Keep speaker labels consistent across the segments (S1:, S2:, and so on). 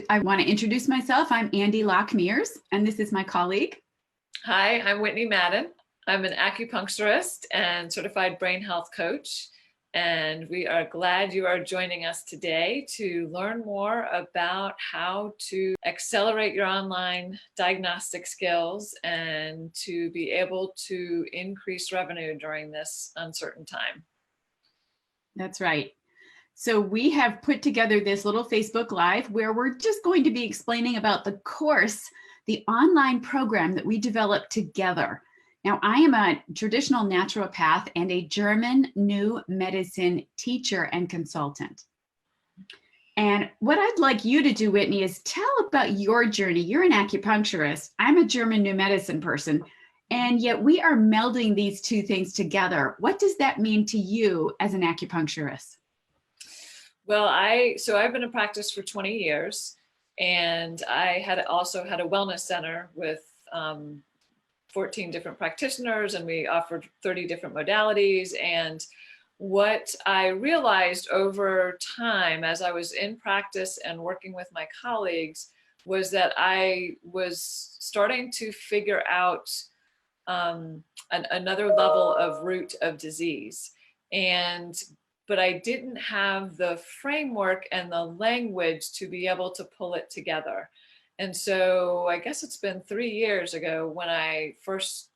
S1: I want to introduce myself. I'm Andy Lockmears, and this is my colleague.
S2: Hi, I'm Whitney Madden. I'm an acupuncturist and certified brain health coach. And we are glad you are joining us today to learn more about how to accelerate your online diagnostic skills and to be able to increase revenue during this uncertain time.
S1: That's right. So we have put together this little Facebook Live where we're just going to be explaining about the course, the online program that we developed together. Now, I am a traditional naturopath and a German new medicine teacher and consultant. And what I'd like you to do, Whitney, is tell about your journey. You're an acupuncturist. I'm a German new medicine person. And yet we are melding these two things together. What does that mean to you as an acupuncturist?
S2: Well, I've been in practice for 20 years, and I also had a wellness center with 14 different practitioners, and we offered 30 different modalities. And what I realized over time as I was in practice and working with my colleagues was that I was starting to figure out another level of root of disease. But I didn't have the framework and the language to be able to pull it together. And so I guess it's been 3 years ago when I first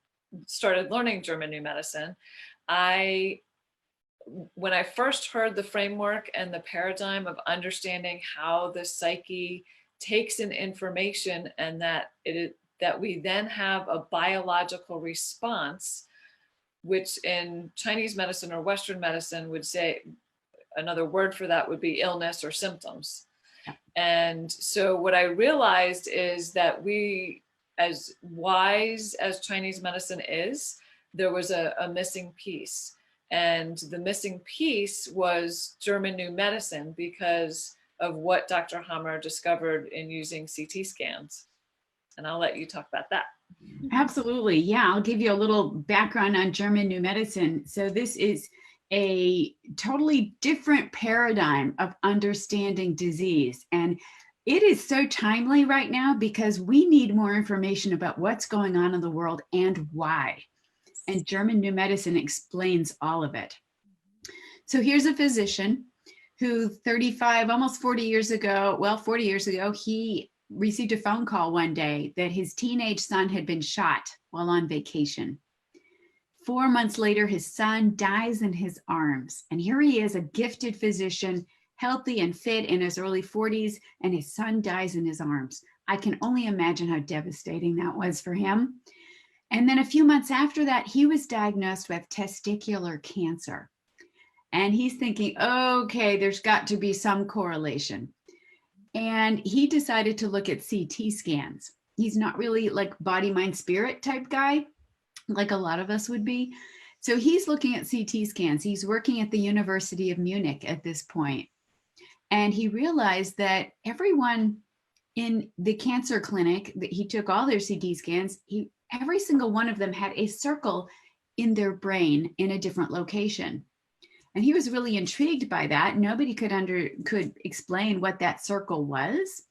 S2: started learning German New Medicine. When I first heard the framework and the paradigm of understanding how the psyche takes in information and that we then have a biological response, which in Chinese medicine or Western medicine would say another word for that would be illness or symptoms. And so what I realized is that we, as wise as Chinese medicine is, there was a missing piece. And the missing piece was German New Medicine because of what Dr. Hammer discovered in using CT scans. And I'll let you talk about that.
S1: Absolutely. Yeah, I'll give you a little background on German New Medicine. So this is a totally different paradigm of understanding disease. And it is so timely right now because we need more information about what's going on in the world and why. And German New Medicine explains all of it. So here's a physician who 35, almost 40 years ago, he received a phone call one day that his teenage son had been shot while on vacation. 4 months later, his son dies in his arms. And here he is, a gifted physician, healthy and fit in his early 40s, and his son dies in his arms. I can only imagine how devastating that was for him. And then a few months after that, he was diagnosed with testicular cancer. And he's thinking, okay, there's got to be some correlation. And he decided to look at CT scans. He's not really like body, mind, spirit type guy, like a lot of us would be. So he's looking at CT scans. He's working at the University of Munich at this point. And he realized that everyone in the cancer clinic, that he took all their CT scans, every single one of them had a circle in their brain in a different location. And he was really intrigued by that. Nobody could explain what that circle was.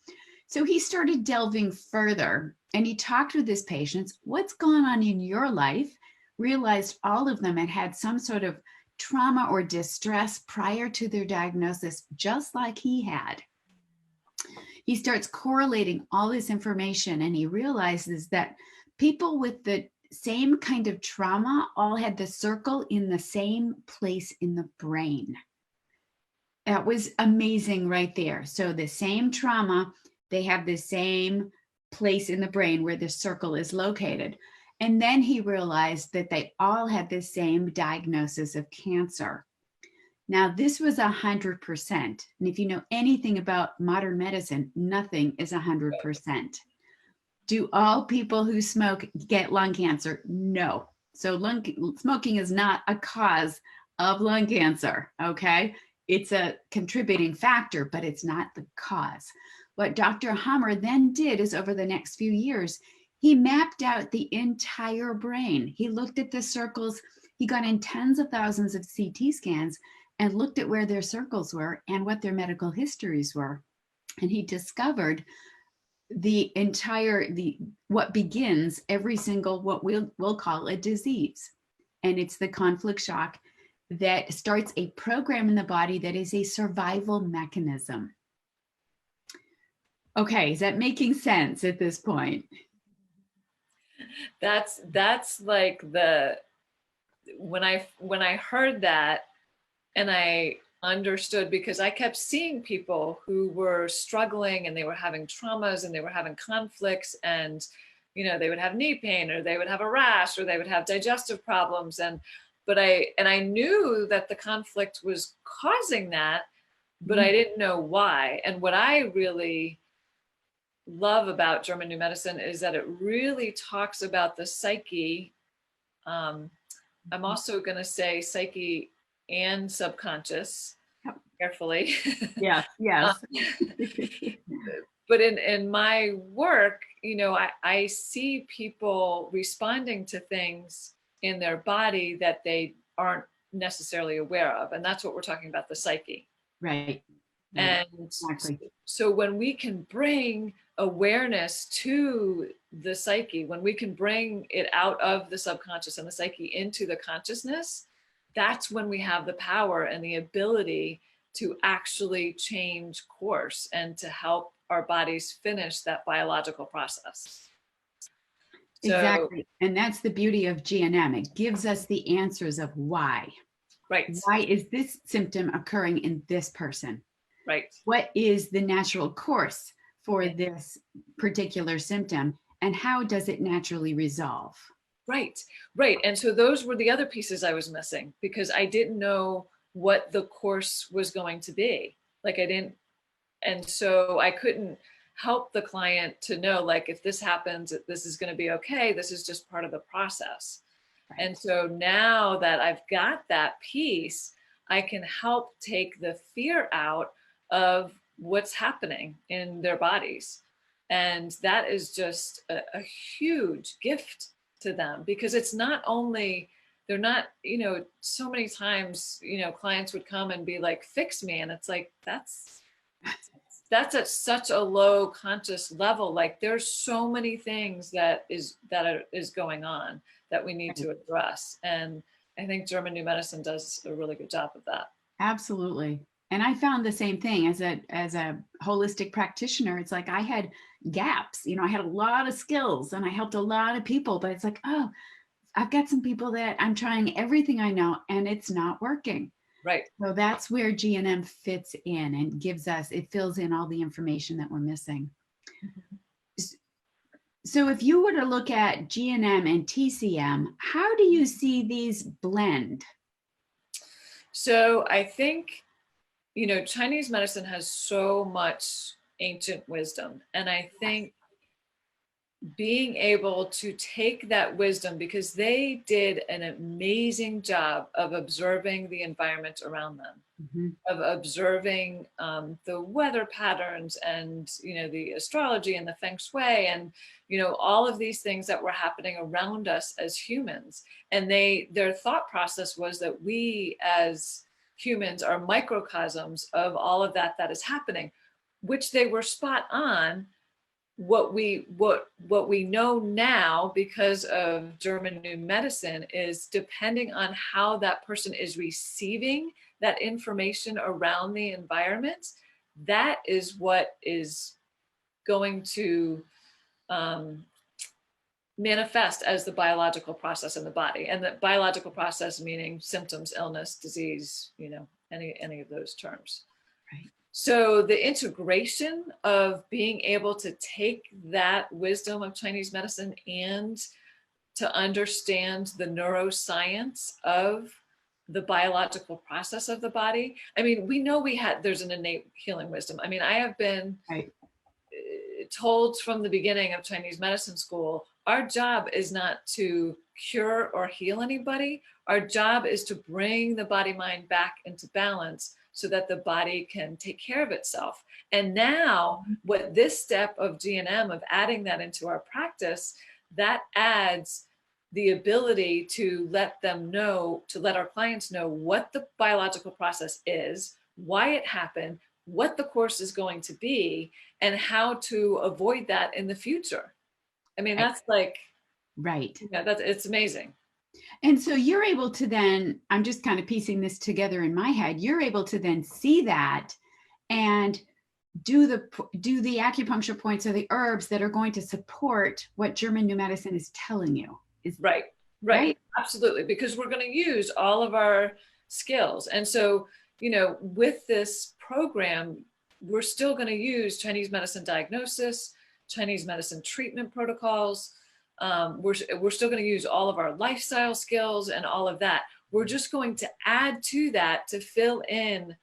S1: So he started delving further and he talked with his patients. What's gone on in your life? Realized all of them had some sort of trauma or distress prior to their diagnosis, just like he had. He starts correlating all this information and he realizes that people with the same kind of trauma all had the circle in the same place in the brain. That was amazing right there. So the same trauma, they have the same place in the brain where the circle is located. And then he realized that they all had the same diagnosis of cancer. Now, this was 100%. And if you know anything about modern medicine, nothing is 100%. Do all people who smoke get lung cancer? No. So smoking is not a cause of lung cancer, okay? It's a contributing factor, but it's not the cause. What Dr. Hammer then did is over the next few years, he mapped out the entire brain. He looked at the circles. He got in tens of thousands of CT scans and looked at where their circles were and what their medical histories were. And he discovered what begins every single, what we'll call a disease. And it's the conflict shock that starts a program in the body that is a survival mechanism. Okay, is that making sense at this point?
S2: That's like when I heard that, and I understood, because I kept seeing people who were struggling and they were having traumas and they were having conflicts, and they would have knee pain, or they would have a rash, or they would have digestive problems, but I knew that the conflict was causing that, but I didn't know why. And what I really love about German New Medicine is that it really talks about the psyche. I'm also going to say psyche and subconscious, carefully.
S1: Yes, yes.
S2: But in my work, I see people responding to things in their body that they aren't necessarily aware of. And that's what we're talking about, the psyche.
S1: Right.
S2: And
S1: exactly.
S2: So when we can bring awareness to the psyche, when we can bring it out of the subconscious and the psyche into the consciousness, that's when we have the power and the ability to actually change course and to help our bodies finish that biological process.
S1: Exactly. And that's the beauty of GNM. It gives us the answers of why.
S2: Right.
S1: Why is this symptom occurring in this person?
S2: Right.
S1: What is the natural course for this particular symptom, and how does it naturally resolve?
S2: Right. Right. And so those were the other pieces I was missing, because I didn't know what the course was going to be. Like I didn't, and so I couldn't help the client to know, like, if this happens, this is going to be okay. This is just part of the process. Right. And so now that I've got that piece, I can help take the fear out of what's happening in their bodies. And that is just a huge gift to them, because it's not only, they're not, so many times, clients would come and be like, fix me. And it's like, that's at such a low conscious level. Like there's so many things that is going on that we need to address. And I think German New Medicine does a really good job of that.
S1: Absolutely. And I found the same thing as a holistic practitioner. It's like I had gaps, I had a lot of skills and I helped a lot of people, but it's like, oh, I've got some people that I'm trying everything I know and it's not working.
S2: Right.
S1: So that's where GNM fits in and it fills in all the information that we're missing. So if you were to look at GNM and TCM, how do you see these blend?
S2: So I think, Chinese medicine has so much ancient wisdom. And I think being able to take that wisdom, because they did an amazing job of observing the environment around them, of observing the weather patterns and, the astrology and the feng shui and, all of these things that were happening around us as humans. And their thought process was that we as humans are microcosms of all of that is happening, which they were spot on. What we know now, because of German New Medicine, is depending on how that person is receiving that information around the environment, that is what is going to manifest as the biological process in the body. And the biological process meaning symptoms, illness, disease, any of those terms.
S1: Right.
S2: So the integration of being able to take that wisdom of Chinese medicine and to understand the neuroscience of the biological process of the body. I mean, we know there's an innate healing wisdom. I mean, I have been told from the beginning of Chinese medicine school, our job is not to cure or heal anybody. Our job is to bring the body-mind back into balance so that the body can take care of itself. And now what this step of GNM, of adding that into our practice, that adds the ability to let our clients know what the biological process is, why it happened, what the course is going to be and how to avoid that in the future. I mean,
S1: Right.
S2: that's like,
S1: Right.
S2: yeah, that's, it's amazing.
S1: And so you're able to then, I'm just kind of piecing this together in my head, you're able to then see that and do the acupuncture points or the herbs that are going to support what German new medicine is telling you. Is
S2: Right, right,
S1: right?
S2: absolutely, because we're going to use all of our skills. And so, you know, with this program, we're still going to use Chinese medicine diagnosis, Chinese medicine treatment protocols. We're still going to use all of our lifestyle skills and all of that. We're just going to add to that to fill in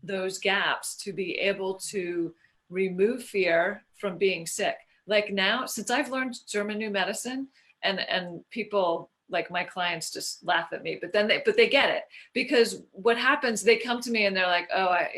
S2: those gaps to be able to remove fear from being sick. Like now, since I've learned German new medicine, and people like my clients just laugh at me, but then they get it, because what happens, they come to me and they're like, oh, I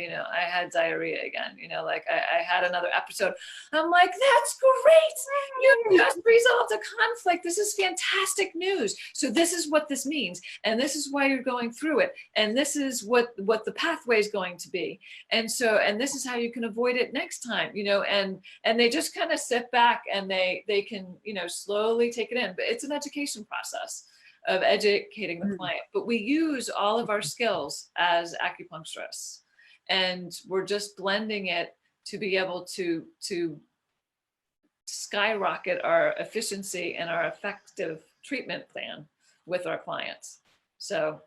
S2: had diarrhea again, like I had another episode. I'm like, that's great, you just resolved a conflict, this is fantastic news. So this is what this means, and this is why you're going through it, and this is what the pathway is going to be, and this is how you can avoid it next time, and they just kind of sit back and they can slowly take it in. But it's an education process of educating the client. But we use all of our skills as acupuncturists, and we're just blending it to be able to skyrocket our efficiency and our effective treatment plan with our clients. So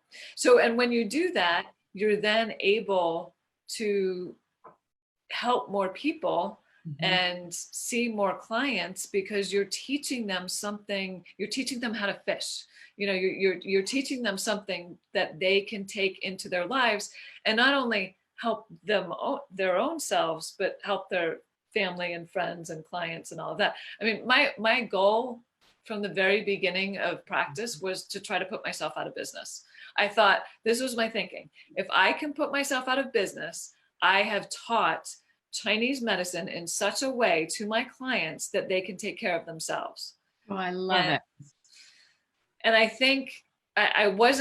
S2: and when you do that, you're then able to help more people and see more clients, because you're teaching them something. You're teaching them how to fish. You're teaching them something that they can take into their lives, and not only help them their own selves, but help their family and friends and clients and all of that. I mean, my goal from the very beginning of practice was to try to put myself out of business. I thought, this was my thinking: if I can put myself out of business, I have taught Chinese medicine in such a way to my clients that they can take care of themselves.
S1: Oh, I love it.
S2: And I think I was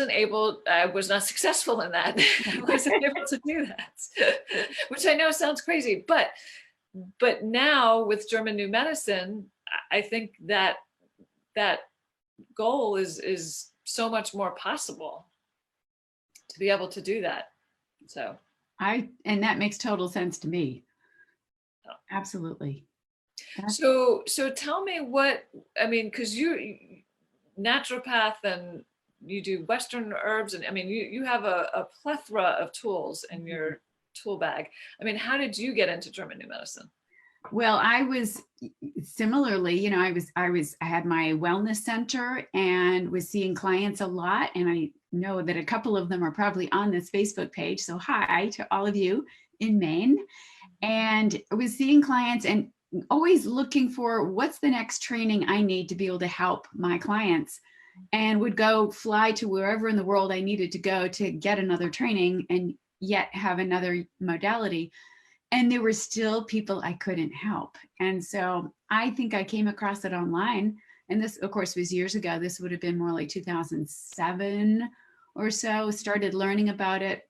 S2: not successful in that. I wasn't able to do that, which I know sounds crazy, but now with German new medicine, I think that goal is so much more possible to be able to do that. So
S1: and that makes total sense to me. Absolutely.
S2: So tell me because you're naturopath and you do Western herbs, and I mean, you have a plethora of tools in your tool bag. I mean, how did you get into German new medicine?
S1: Well, I was similarly, I had my wellness center and was seeing clients a lot. And I know that a couple of them are probably on this Facebook page. So hi to all of you in Maine. And I was seeing clients and always looking for what's the next training I need to be able to help my clients, and would go fly to wherever in the world I needed to go to get another training and yet have another modality. And there were still people I couldn't help. And so I think I came across it online. And this, of course, was years ago. This would have been more like 2007 or so. Started learning about it,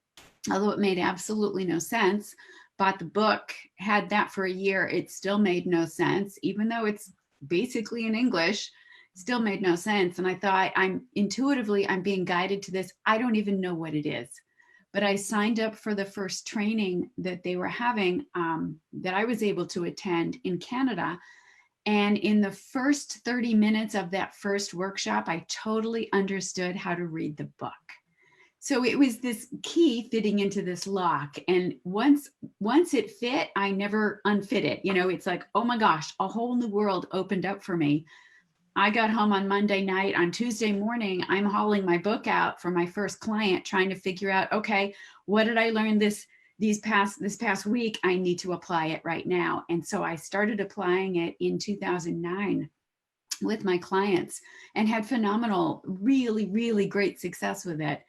S1: although it made absolutely no sense. Bought the book, had that for a year. It still made no sense, even though it's basically in English, still made no sense. And I thought, I'm being guided to this. I don't even know what it is. But I signed up for the first training that they were having, that I was able to attend in Canada. And in the first 30 minutes of that first workshop, I totally understood how to read the book. So it was this key fitting into this lock. And once it fit, I never unfit it. It's like, oh my gosh, a whole new world opened up for me. I got home on Monday night. On Tuesday morning, I'm hauling my book out for my first client, trying to figure out, okay, what did I learn this past week? I need to apply it right now. And so I started applying it in 2009 with my clients and had phenomenal, really, really great success with it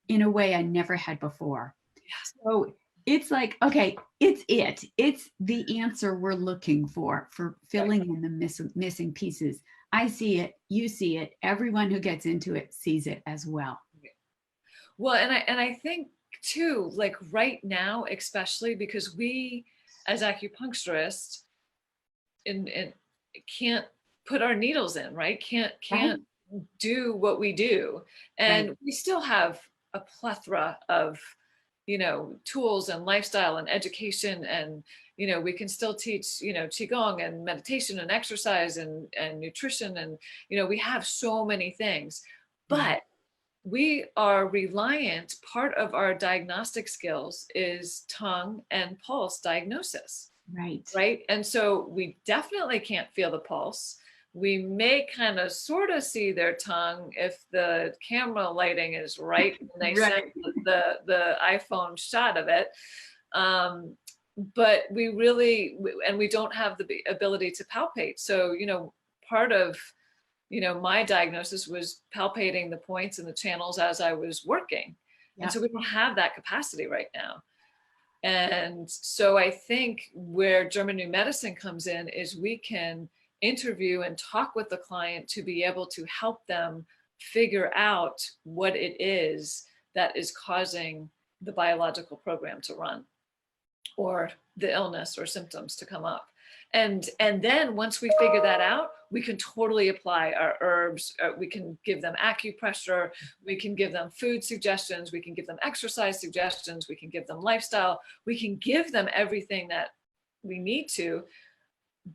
S1: in a way I never had before. So it's like, okay, it's the answer we're looking for filling in the missing pieces. I see it, you see it, everyone who gets into it sees it as well.
S2: Well, and I think too, like right now, especially because we as acupuncturists and can't put our needles in, right? Can't
S1: Right.
S2: can't do what we do.
S1: Right.
S2: And we still have a plethora of, tools and lifestyle and education, and we can still teach, qigong and meditation and exercise and nutrition, and we have so many things.
S1: Yeah.
S2: But we are reliant, part of our diagnostic skills is tongue and pulse diagnosis,
S1: Right.
S2: right? And so we definitely can't feel the pulse. We may kind of sort of see their tongue if the camera lighting is right and they send
S1: Right.
S2: the iPhone shot of it. But we really, and we don't have the ability to palpate. So, part of, my diagnosis was palpating the points and the channels as I was working. And
S1: Yeah.
S2: so we don't have that capacity right now. And so I think where German New Medicine comes in is we can interview and talk with the client to be able to help them figure out what it is that is causing the biological program to run, or the illness or symptoms to come up. And then once we figure that out, we can totally apply our herbs. We can give them acupressure, we can give them food suggestions, we can give them exercise suggestions, we can give them lifestyle, we can give them everything that we need to,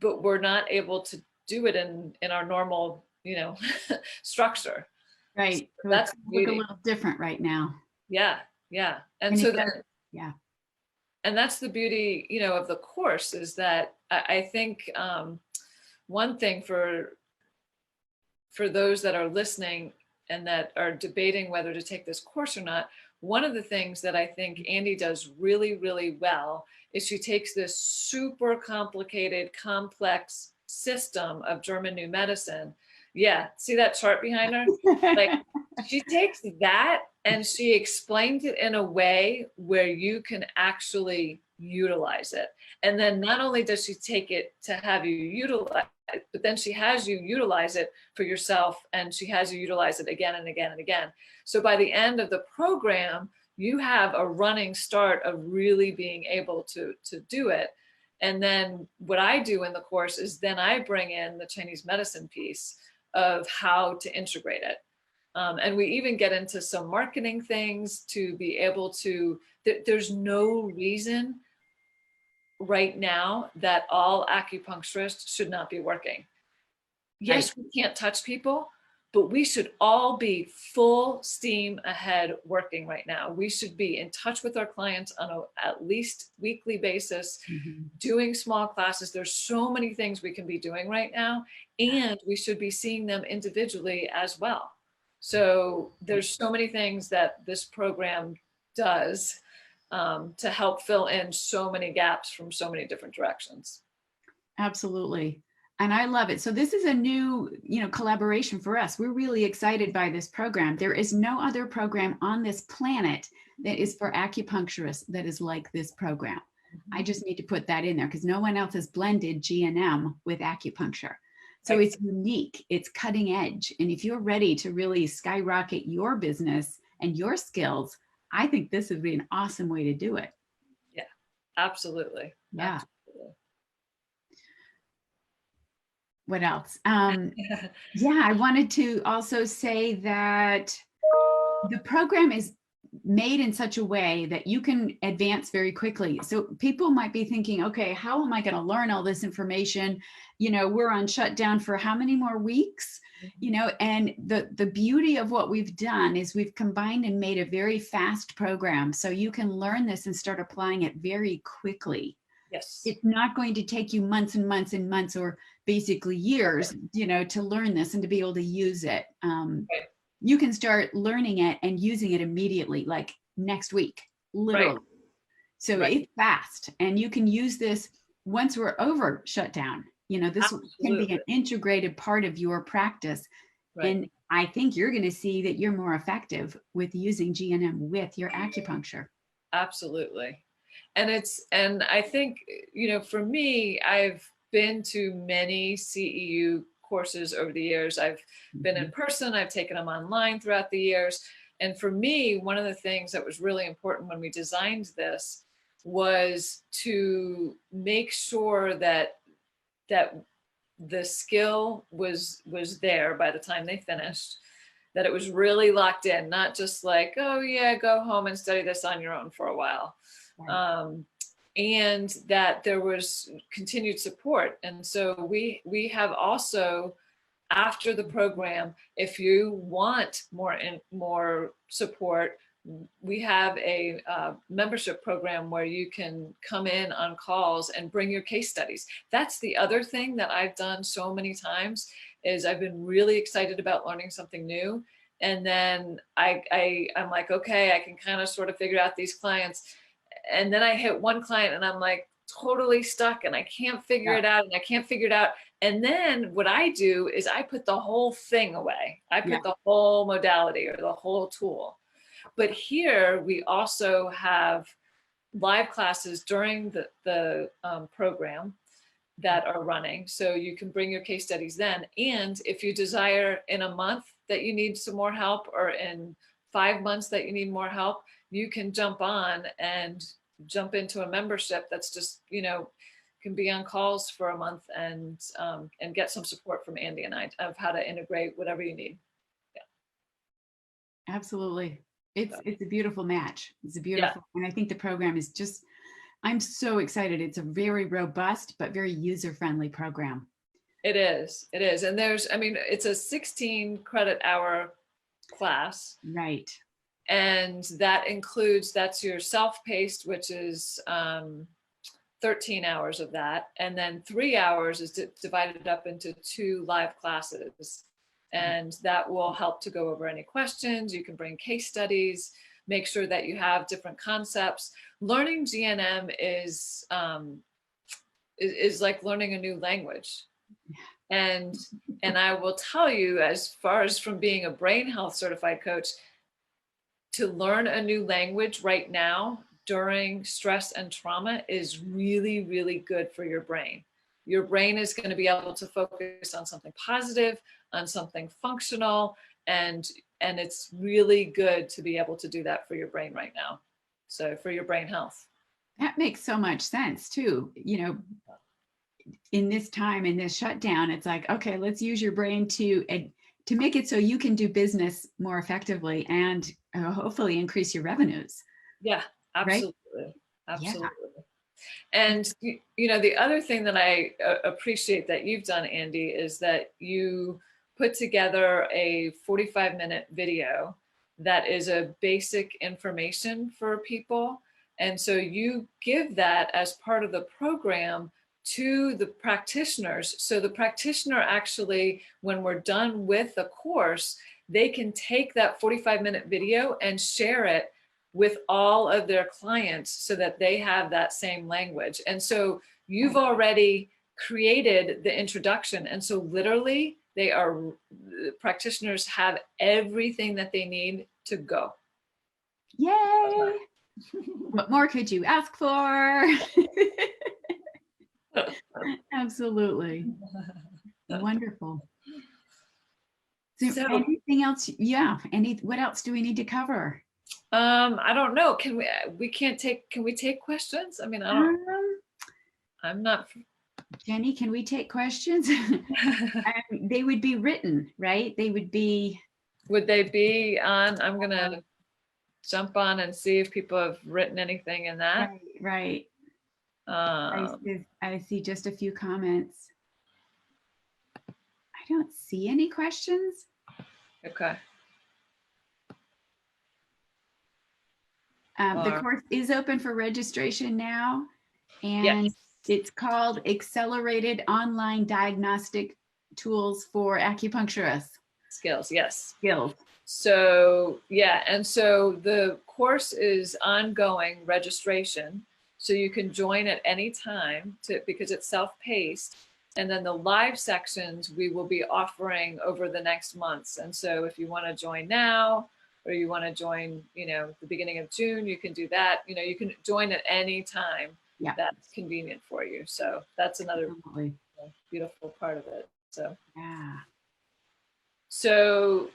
S2: but we're not able to do it in our normal, structure. So
S1: Right. So it's
S2: that's the
S1: look a
S2: beauty.
S1: little different right now.
S2: Yeah, yeah. And
S1: And
S2: so
S1: it
S2: then,
S1: does. Yeah.
S2: and that's the beauty, of the course, is that I think one thing for those that are listening and that are debating whether to take this course or not, one of the things that I think Andy does really, really well is she takes this super complicated, complex system of German New Medicine. Yeah, see that chart behind her? Like, she takes that and she explains it in a way where you can actually utilize it. And then not only does she take it to have you utilize it, but then she has you utilize it for yourself, and she has you utilize it again and again and again. So by the end of the program, you have a running start of really being able to do it. And then what I do in the course is then I bring in the Chinese medicine piece of how to integrate it. And we even get into some marketing things to be able to, there's no reason right now that all acupuncturists should not be working.
S1: Right.
S2: Yes, we can't touch people, but we should all be full steam ahead working right now. We should be in touch with our clients on a at least weekly basis,
S1: Mhm.
S2: doing small classes. There's so many things we can be doing right now, and we should be seeing them individually as well. So there's so many things that this program does to help fill in so many gaps from so many different directions.
S1: Absolutely. And I love it. So this is a new, collaboration for us. We're really excited by this program. There is no other program on this planet that is for acupuncturists that is like this program. I just need to put that in there because no one else has blended GNM with acupuncture. So
S2: Right.
S1: it's unique, it's cutting edge. And if you're ready to really skyrocket your business and your skills, I think this would be an awesome way to do it.
S2: Yeah, absolutely.
S1: Yeah.
S2: Absolutely.
S1: What else? Yeah, I wanted to also say that the program is made in such a way that you can advance very quickly. So people might be thinking, okay, how am I going to learn all this information? We're on shutdown for how many more weeks? And the beauty of what we've done is we've combined and made a very fast program. So you can learn this and start applying it very quickly.
S2: Yes.
S1: It's not going to take you months and months and months, or basically years, to learn this and to be able to use it.
S2: Right.
S1: You can start learning it and using it immediately, like next week, literally.
S2: Right.
S1: So
S2: Right.
S1: it's fast, and you can use this once we're over shutdown. This can be an
S2: Absolutely.
S1: integrated part of your practice.
S2: Right.
S1: And I think you're going to see that you're more effective with using GNM with your acupuncture.
S2: Absolutely. And I think, for me, I've been to many CEU courses over the years. I've been in person, I've taken them online throughout the years. And for me, one of the things that was really important when we designed this was to make sure that the skill was there by the time they finished, that it was really locked in, not just like, oh yeah, go home and study this on your own for a while.
S1: Right.
S2: And that there was continued support. And so we have also, after the program, if you want more support, we have a membership program where you can come in on calls and bring your case studies. That's the other thing that I've done so many times, is I've been really excited about learning something new. And then I'm like, okay, I can kind of sort of figure out these clients. And then I hit one client and I'm like totally stuck and I can't figure
S1: Yeah.
S2: it out and I can't figure it out. And then what I do is I put the whole thing away. I
S1: Yeah.
S2: put the whole modality or the whole tool. But here we also have live classes during the program that are running. So you can bring your case studies then. And if you desire in a month that you need some more help, or in 5 months that you need more help, you can jump on and jump into a membership that's just, can be on calls for a month and get some support from Andy and I of how to integrate whatever you need.
S1: Absolutely. It's a beautiful match. It's a
S2: Yeah,
S1: beautiful, and I think the program is just, I'm so excited. It's a very robust but very user-friendly program.
S2: it is. It is. And it's a 16 credit hour class.
S1: Right.
S2: And that's your self-paced, which is 13 hours of that. And then 3 hours is divided up into 2 live classes. And that will help to go over any questions. You can bring case studies, make sure that you have different concepts. Learning GNM is like learning a new language. And I will tell you, as far as from being a brain health certified coach, to learn a new language right now during stress and trauma is really, really good for your brain. Your brain is going to be able to focus on something positive, on something functional, and it's really good to be able to do that for your brain right now. So for your brain health.
S1: That makes so much sense too. In this time, in this shutdown, it's like, okay, let's use your brain to make it so you can do business more effectively and hopefully increase your revenues.
S2: Yeah,
S1: Right?
S2: absolutely.
S1: Yeah.
S2: Absolutely. And the other thing that I appreciate that you've done, Andy, is that you put together a 45-minute video that is a basic information for people. And so you give that as part of the program to the practitioners. So the practitioner actually, when we're done with the course, they can take that 45-minute video and share it with all of their clients so that they have that same language. And so you've already created the introduction. And so literally the practitioners have everything that they need to go.
S1: Yay. What more could you ask for? Absolutely. Wonderful. So anything else? Yeah. What else do we need to cover?
S2: I don't know. Can we take questions? I mean, I'm not.
S1: Jenny, can we take questions? They would be written, right? They would be.
S2: Would they be on? I'm going to jump on and see if people have written anything in that.
S1: Right. I see just a few comments. I don't see any questions.
S2: Okay.
S1: The course is open for registration now, and
S2: yes.
S1: It's called Accelerated Online Diagnostic Tools for Acupuncturists.
S2: Skills, yes.
S1: Skills.
S2: So, yeah, and so the course is ongoing registration. So you can join at any time because it's self-paced. And then the live sections we will be offering over the next months. And so if you want to join now, or you want to join, the beginning of June, you can do that. You can join at any time.
S1: Yeah.
S2: That's convenient for you. So that's another beautiful part of it. So
S1: yeah.
S2: So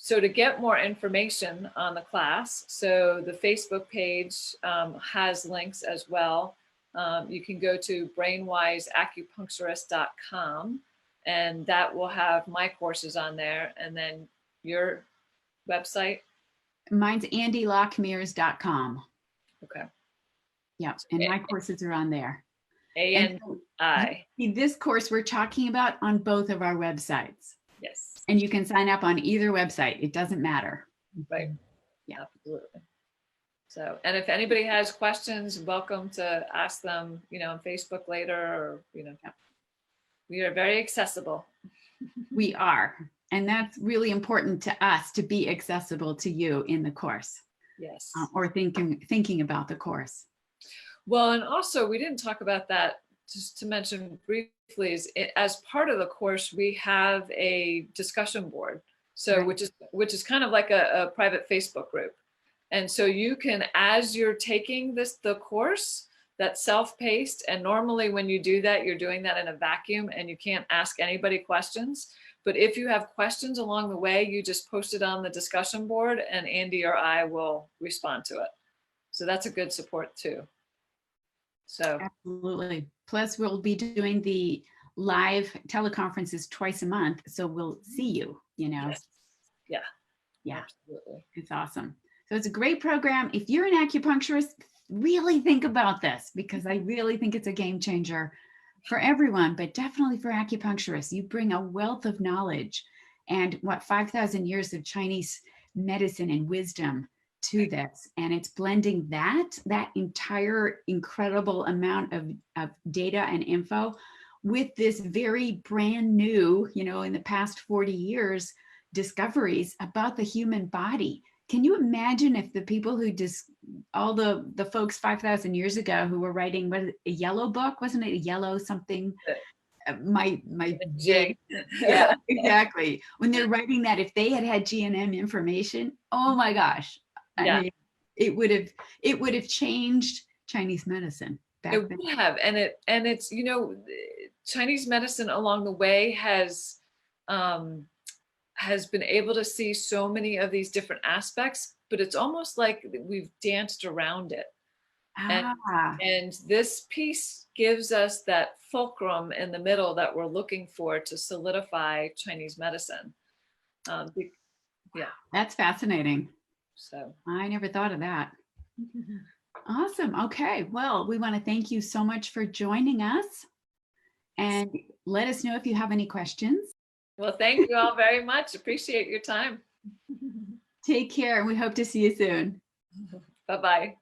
S2: So to get more information on the class, so the Facebook page has links as well. You can go to brainwiseacupuncturist.com, and that will have my courses on there. And then your website?
S1: Mine's andylockmears.com.
S2: Okay.
S1: Yeah, and my courses are on there.
S2: ANI.
S1: This course we're talking about on both of our websites.
S2: Yes.
S1: And you can sign up on either website. It doesn't matter.
S2: Right.
S1: Yeah.
S2: Absolutely. So, and if anybody has questions, welcome to ask them, on Facebook later, or, we are very accessible.
S1: We are. And that's really important to us, to be accessible to you in the course.
S2: Yes.
S1: Or thinking about the course.
S2: Well, and also we didn't talk about that, just to mention briefly, as part of the course, we have a discussion board. So
S1: Right.
S2: which is kind of like a private Facebook group. And so you can, as you're taking the course, that's self-paced, and normally when you do that, you're doing that in a vacuum and you can't ask anybody questions. But if you have questions along the way, you just post it on the discussion board and Andy or I will respond to it. So that's a good support too. So
S1: absolutely. Plus, we'll be doing the live teleconferences twice a month. So we'll see you,
S2: yes. Yeah.
S1: Absolutely. It's awesome. So it's a great program. If you're an acupuncturist, really think about this, because I really think it's a game changer for everyone, but definitely for acupuncturists. You bring a wealth of knowledge and 5,000 years of Chinese medicine and wisdom to this. And it's blending that entire incredible amount of data and info with this very brand new, in the past 40 years, discoveries about the human body. Can you imagine if the people who all the folks 5,000 years ago who were writing a yellow book, wasn't it a yellow something? My
S2: J.
S1: Yeah, exactly. When they're writing that, if they had GNM information, oh my gosh,
S2: Yeah.
S1: I mean, it would have changed Chinese medicine back
S2: then.
S1: then.
S2: Would have, and it's Chinese medicine along the way has been able to see so many of these different aspects, but it's almost like we've danced around it. And this piece gives us that fulcrum in the middle that we're looking for to solidify Chinese medicine. Yeah.
S1: That's fascinating.
S2: So
S1: I never thought of that. Awesome. Okay. Well, we want to thank you so much for joining us, and let us know if you have any questions.
S2: Well, thank you all very much. Appreciate your time.
S1: Take care, and we hope to see you soon.
S2: Bye-bye.